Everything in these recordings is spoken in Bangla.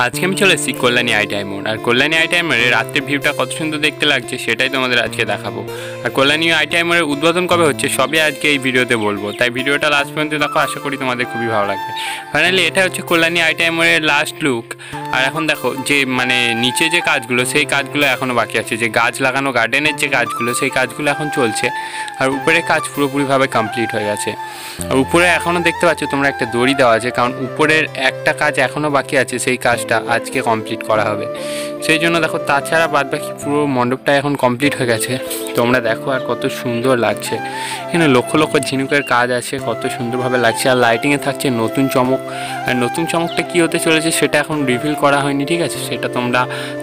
আজকে আমি চলে এসেছি কল্যাণী আইটিআই মোড়। আর কল্যাণী আইটিআই মোড়ের রাত্রের ভিউটা কত সুন্দর দেখতে লাগছে সেটাই তোমাদের আজকে দেখাবো। আর কল্যাণী আইটিআই মোড়ের উদ্বোধন কবে হচ্ছে সবই আজকে এই ভিডিওতে বলবো, তাই ভিডিওটা লাস্ট পর্যন্ত দেখো, আশা করি তোমাদের খুবই ভালো লাগবে। ফাইনালি এটা হচ্ছে কল্যাণী আইটিআই মোড়ের লাস্ট লুক। আর এখন দেখো যে নিচে যে কাজগুলো সেই কাজগুলো এখনও বাকি আছে, যে গাছ লাগানো গার্ডেনের যে কাজগুলো সেই কাজগুলো এখন চলছে। আর উপরের কাজ পুরোপুরিভাবে কমপ্লিট হয়ে গেছে। আর উপরে এখনও দেখতে পাচ্ছ তোমরা একটা দড়ি দেওয়া আছে, কারণ উপরের একটা কাজ এখনও বাকি আছে, সেই কাজটা আজকে কমপ্লিট করা হবে সেই জন্য দেখো। তাছাড়া বাদবাকি পুরো মণ্ডপটা এখন কমপ্লিট হয়ে গেছে। তোমরা দেখো আর কত সুন্দর লাগছে, এখানে লক্ষ লক্ষ ঝিনুকের কাজ আছে, কত সুন্দরভাবে লাগছে। আর লাইটিংয়ে থাকছে নতুন চমক। আর নতুন চমকটা কী হতে চলেছে সেটা এখন রিভিল করা হয়নি, ঠিক আছে? সেটা তোমরা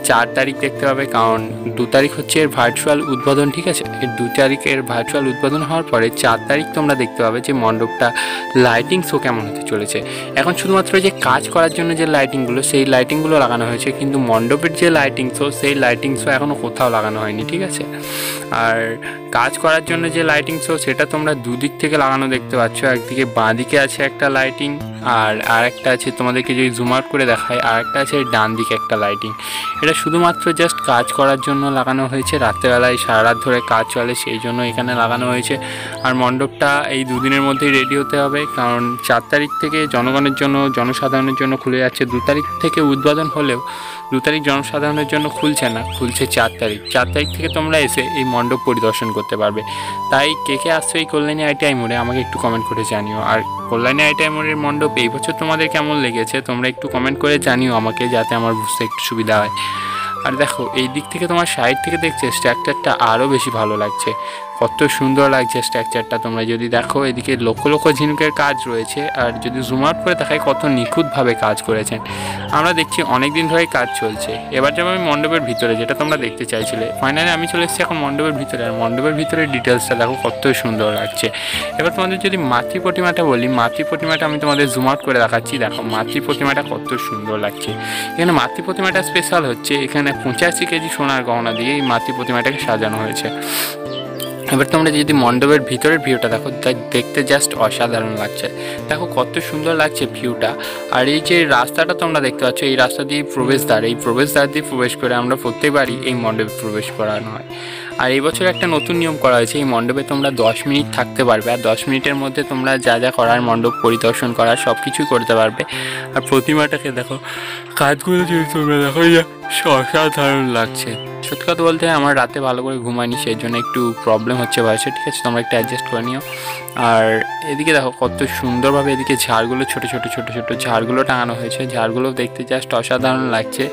4 তারিখ দেখতে পাবে, কারণ 2 তারিখ হচ্ছে এর ভার্চুয়াল উদ্বোধন, ঠিক আছে? এর 2 তারিখের ভার্চুয়াল উদ্বোধন হওয়ার পরে 4 তারিখ তোমরা দেখতে পাবে যে মণ্ডপটা লাইটিং শো কেমন হতে চলেছে। এখন শুধুমাত্র যে কাজ করার জন্য যে লাইটিংগুলো সেই লাইটিংগুলো লাগানো হয়েছে, কিন্তু মণ্ডপের যে লাইটিং শো সেই লাইটিং শো এখনও কোথাও লাগানো হয়নি, ঠিক আছে? আর কাজ করার জন্য যে লাইটিং শো সেটা তোমরা দুদিক থেকে লাগানো দেখতে পাচ্ছ। একদিকে বাঁ দিকে আছে একটা লাইটিং, আর একটা আছে, তোমাদেরকে যদি জুম আউট করে দেখায়, আর একটা আছে ডান দিকে একটা লাইটিং। এটা শুধুমাত্র জাস্ট কাজ করার জন্য লাগানো হয়েছে। রাত্রেবেলায় সারা রাত ধরে কাজ চলে সেই জন্য এখানে লাগানো হয়েছে। আর মণ্ডপটা এই 2 দিনের মধ্যেই রেডি হতে হবে, কারণ 4 তারিখ থেকে জনগণের জন্য, জনসাধারণের জন্য খুলে যাচ্ছে। 2 তারিখ থেকে উদ্বোধন হলেও 2 তারিখ জনসাধারণের জন্য খুলছে না, খুলছে 4 তারিখ। 4 তারিখ থেকে তোমরা এসে এই মণ্ডপ পরিদর্শন করতে পারবে। তাই কে কে আসছো এই কল্যাণী আইটিআই মোড়ে আমাকে একটু কমেন্ট করে জানিও। আর কল্যাণী আইটিআই মোড়ের মণ্ডপ এই বছর তোমাদের কেমন লেগেছে তোমরা একটু কমেন্ট করে জানিও আমাকে, যাতে আমার বুঝতে একটু সুবিধা হয়। আর দেখো এই দিক থেকে তোমার সাইড থেকে দেখছে স্ট্রাকচারটা আরও বেশি ভালো লাগছে, কত সুন্দর লাগছে স্ট্রাকচারটা। তোমরা যদি দেখো এদিকে লক্ষ লক্ষ ঝিনুকের কাজ রয়েছে, আর যদি জুম আউট করে দেখায় কত নিখুঁতভাবে কাজ করেছেন। আমরা দেখছি অনেক দিন ধরেই কাজ চলছে। এবার যাবো আমি মণ্ডপের ভিতরে, যেটা তোমরা দেখতে চাইছিলে। ফাইনালি আমি চলে এসেছি এখন মণ্ডপের ভিতরে। আর মণ্ডপের ভিতরে ডিটেলসটা দেখো কত সুন্দর লাগছে। এবার তোমাদের যদি মাতৃ প্রতিমাটা বলি, মাতৃ প্রতিমাটা আমি তোমাদের জুম আউট করে দেখাচ্ছি। দেখো মাতৃ প্রতিমাটা কত সুন্দর লাগছে। এখানে মাতৃ প্রতিমাটা স্পেশাল হচ্ছে, এখানে 85 কেজি সোনার গহনা দিয়ে এই মাতৃ প্রতিমাটাকে সাজানো হয়েছে। এবার তোমরা যদি মণ্ডপের ভিতরের ভিউটা দেখো, তাই দেখতে জাস্ট অসাধারণ লাগছে। দেখো কত সুন্দর লাগছে ভিউটা। আর এই যে রাস্তাটা তোমরা দেখতে পাচ্ছ, এই রাস্তা দিয়ে প্রবেশদ্বার, এই প্রবেশদ্বার দিয়ে প্রবেশ করে আমরা প্রত্যেকবারই এই মণ্ডপে প্রবেশ করানো হয়। আর এই বছর একটা নতুন নিয়ম করা হয়েছে, এই মণ্ডপে তোমরা 10 মিনিট থাকতে পারবে। আর 10 মিনিটের মধ্যে তোমরা যা যা করার, মণ্ডপ পরিদর্শন করার সব কিছুই করতে পারবে। আর প্রতিমাটাকে দেখো, কাজগুলো যদি তোমরা দেখো অসাধারণ লাগছে। সত্যি কথা বলতে আমার রাতে ভালো করে ঘুমায়নি, সেই জন্য একটু প্রবলেম হচ্ছে বয়সে, ঠিক আছে? তোমরা একটু অ্যাডজাস্ট করে নিও। আর এদিকে দেখো কত সুন্দরভাবে এদিকে ঝাড়গুলো, ছোটো ছোটো ছোটো ছোটো ঝাড়গুলো টাঙানো হয়েছে। ঝাড়গুলো দেখতে জাস্ট অসাধারণ লাগছে।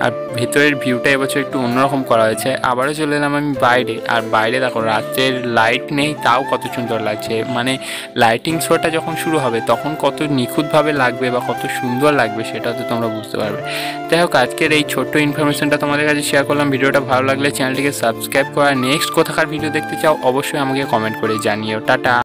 আর ভেতরের ভিউটা এবছর একটু অন্যরকম করা হয়েছে। আবারও চলে এলাম আমি বাইরে। আর বাইরে দেখো রাতের লাইট নেই, তাও কত সুন্দর লাগছে। লাইটিং শোটা যখন শুরু হবে তখন কত নিখুঁতভাবে লাগবে বা কত সুন্দর লাগবে সেটা তো তোমরা বুঝতে পারবে। যাই হোক, আজকের এই ছোট্ট ইনফরমেশনটা তোমাদের কাছে শেয়ার করলাম। ভিডিওটা ভালো লাগলে চ্যানেলটিকে সাবস্ক্রাইব করা। নেক্সট কোথাকার ভিডিও দেখতে চাও অবশ্যই আমাকে কমেন্ট করে জানিও। টাটা।